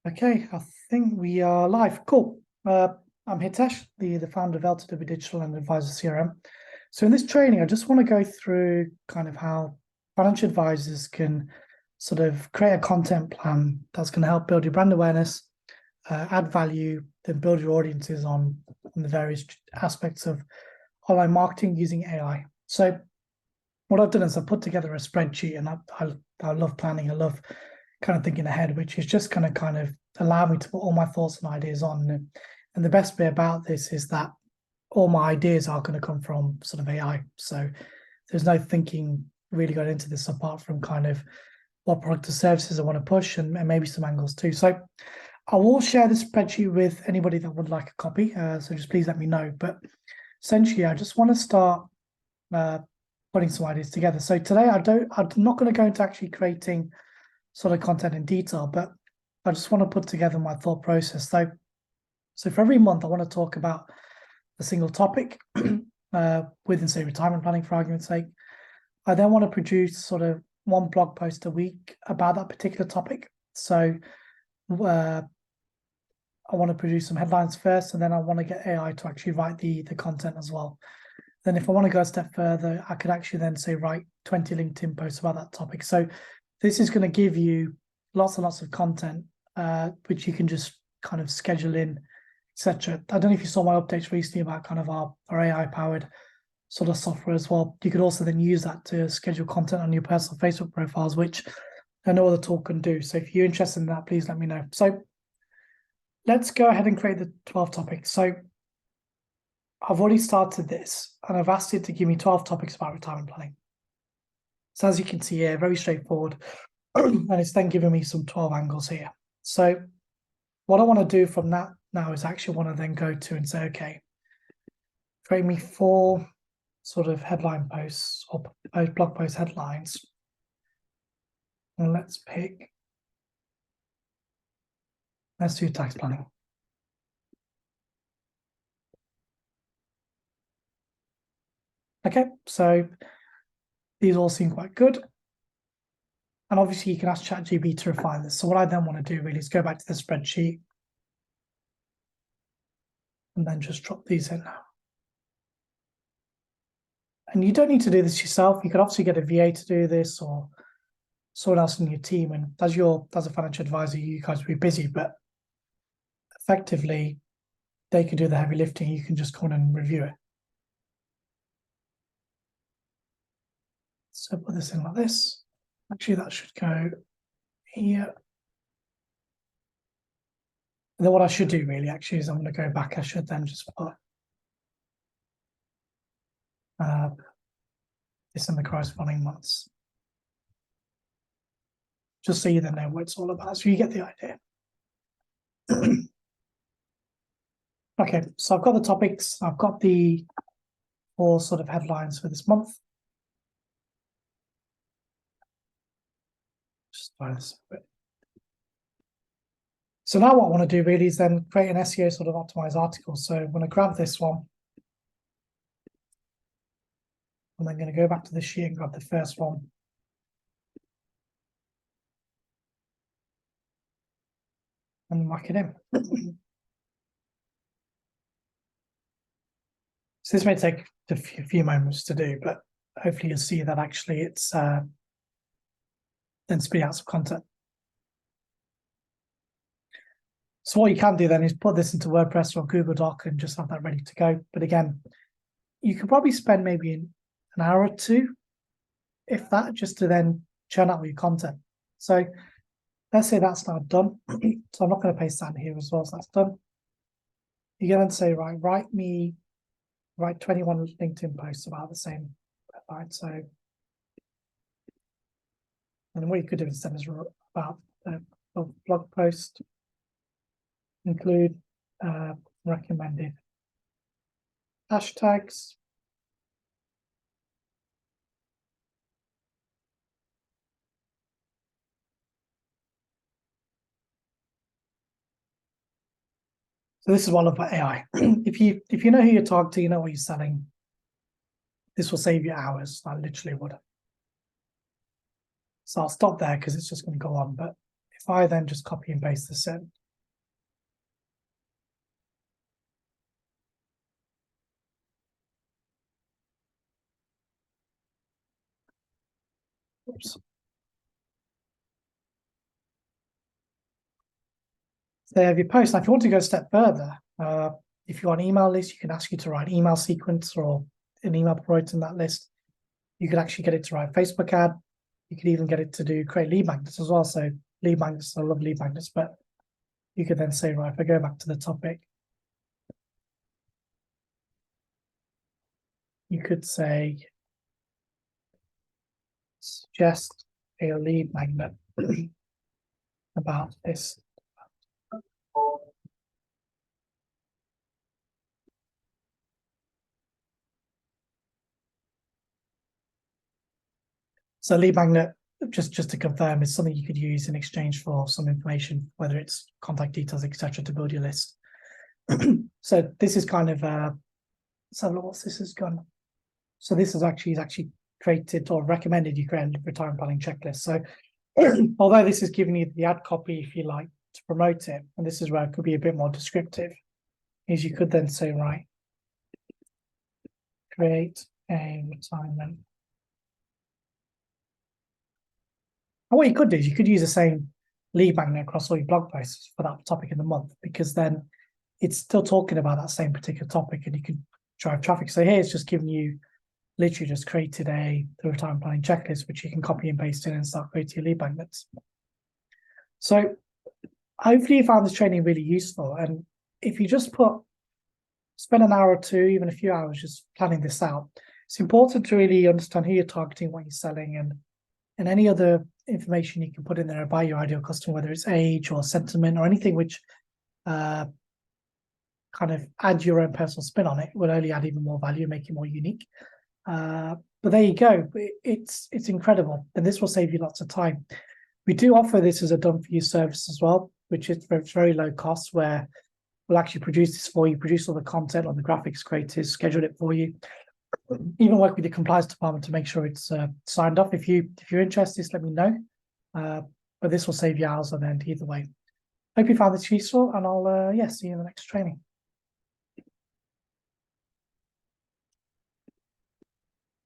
Okay, I think we are live. Cool. I'm Hitesh, the founder of LTW Digital and Advisor CRM. So in this training, I just want to go through kind of how financial advisors can sort of create a content plan that's going to help build your brand awareness, add value, then build your audiences on the various aspects of online marketing using AI. So what I've done is I've put together a spreadsheet, and I love planning. I love kind of thinking ahead, which is just going to kind of allow me to put all my thoughts and ideas on. And the best bit about this is that all my ideas are going to come from sort of AI. So there's no thinking really going into this apart from kind of what product or services I want to push and maybe some angles too. So I will share this spreadsheet with anybody that would like a copy. So just please let me know. But essentially, I just want to start putting some ideas together. So today I'm not going to go into actually creating sort of content in detail, but I just want to put together my thought process. So for every month, I want to talk about a single topic within, say, retirement planning, for argument's sake. I then want to produce sort of one blog post a week about that particular topic. So I want to produce some headlines first, and then I want to get AI to actually write the content as well. Then if I want to go a step further, I could actually then say, write 20 LinkedIn posts about that topic. So this is going to give you lots and lots of content, which you can just kind of schedule in, etc. I don't know if you saw my updates recently about kind of our AI-powered sort of software as well. You could also then use that to schedule content on your personal Facebook profiles, which no other tool can do. So if you're interested in that, please let me know. So let's go ahead and create the 12 topics. So I've already started this, and I've asked it to give me 12 topics about retirement planning. So as you can see here, very straightforward. And it's then giving me some 12 angles here. So what I want to do from that now is actually want to then go to and say, okay, create me 4 sort of headline posts or blog post headlines. And let's do tax planning. Okay, so these all seem quite good. And obviously you can ask ChatGPT to refine this. So what I then want to do really is go back to the spreadsheet and then just drop these in. And you don't need to do this yourself. You could obviously get a VA to do this or someone else in your team. And as a financial advisor, you guys will be busy, but effectively they can do the heavy lifting. You can just come in and review it. So put this in like this. Actually, that should go here. And then what I should do really actually is I'm going to go back. I should then just put this in the corresponding months, just so you then know what it's all about. So you get the idea. Okay, so I've got the topics. I've got the 4 sort of headlines for this month. Just try this a bit. So now what I want to do really is then create an SEO sort of optimized article. So I'm going to grab this one. I'm then going to go back to the sheet and grab the first one. And whack it in. So this may take a few moments to do, but hopefully you'll see that actually it's then spit out some content. So what you can do then is put this into WordPress or Google Doc and just have that ready to go. But again, you could probably spend maybe an hour or 2, if that, just to then churn out your content. So let's say that's now done. So I'm not going to paste that in here as well, so that's done. You can then say, right, write 21 LinkedIn posts about the same headline. So, and then what you could do instead is about a blog post, include recommended hashtags. So this is what I love about AI. If you know who you're targeting, you know what you're selling, this will save you hours. I literally would. So I'll stop there because it's just going to go on. But if I then just copy and paste this in, Oops. So there you have your post. Now, if you want to go a step further, if you're on email list, you can ask you to write email sequence or an email promoter in that list. You could actually get it to write Facebook ad. You could even get it to do create lead magnets as well. So lead magnets, I love lead magnets, but you could then say, right, if I go back to the topic, you could say, suggest a lead magnet about this. So lead magnet, just to confirm, is something you could use in exchange for some information, whether it's contact details, etc., to build your list. So this is kind of let's have a look what this has gone. So this is actually created or recommended you create a retirement planning checklist. So although this is giving you the ad copy, if you like, to promote it, and this is where it could be a bit more descriptive, is you could then say, right, create a retirement. And what you could do is you could use the same lead magnet across all your blog posts for that topic in the month, because then it's still talking about that same particular topic and you can drive traffic. So here it's just giving you, literally just created the retirement planning checklist, which you can copy and paste in and start creating your lead magnets. So hopefully you found this training really useful. And if you just spend an hour or two, even a few hours just planning this out, it's important to really understand who you're targeting, what you're selling, and any other information you can put in there about your ideal customer, whether it's age or sentiment or anything which kind of add your own personal spin on it, will only add even more value, make it more unique. But there you go. It's incredible, and this will save you lots of time. We do offer this as a done-for-you service as well, which is very low cost, where we'll actually produce this for you, produce all the content on the graphics creators, schedule it for you, even work with the compliance department to make sure it's signed off. If you're interested, just let me know. But this will save you hours on end either way. Hope you found this useful, and I'll see you in the next training.